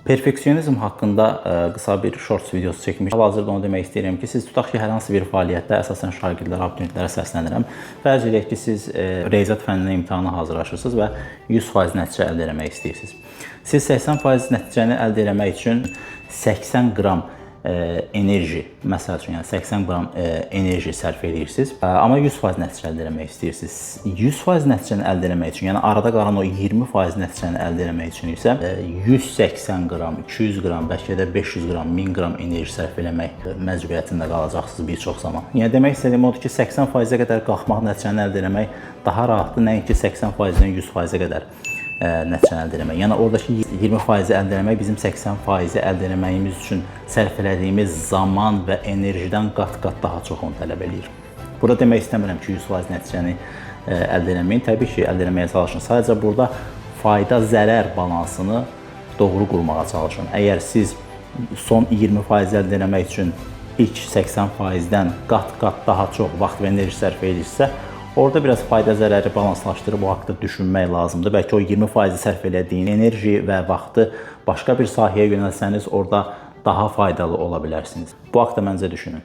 Perfeksionizm haqqında qısa bir shorts videosu çəkmişəm. Hal-hazırda onu demək istəyirəm ki, siz tutaq ki, hər hansı bir fəaliyyətdə əsasən şagirdlərə, abituriyentlərə səslənirəm. Fərz edək ki, siz riyaziyyat fənnindən imtahana hazırlaşırsınız və 100% nəticə əldə etmək istəyirsiniz. Siz 80% nəticəni əldə etmək üçün 80 qram enerji, məsəl üçün, yəni 80 qram enerji sərf edirsiniz, amma 100% nəticə əldə etmək istəyirsiniz. 100% nəticəni əldə etmək üçün, yəni arada qalan o 20% nəticəni əldə etmək üçün isə 180 qram, 200 qram, bəlkə də 500 qram, 1000 qram enerji sərf etmək məcburiyyətində qalacaqsınız bir çox zaman. Yəni demək istədiyim odur ki, 80%-ə qədər qalxmaq, nəticəni əldə etmək daha rahatdır, nəinki 80%-dən 100%-ə qədər nəticəni əldə etmək. Yəni oradakı 20%-i əldə etmək bizim 80%-i əldə etməyimiz üçün sərf etdiyimiz zaman və enerjidən qat-qat daha çoxunu tələb eləyir. Burada demək istəmirəm ki, 100% nəticəni əldə etməyin. Təbii ki, əldə etməyə çalışın. Sadəcə burada fayda-zərər balansını doğru qurmağa çalışın. Əgər siz son 20% əldə etmək üçün ilk 80%-dən qat-qat daha çox vaxt və enerji sərf edirsinizsə, orada biraz fayda-zərəri balanslaşdırıb o haqda düşünmək lazımdır. Bəlkə o 20% sərf elədiyin enerji və vaxtı başqa bir sahəyə yönəlsəniz, orada daha faydalı ola bilərsiniz. Bu haqda məncə düşünün.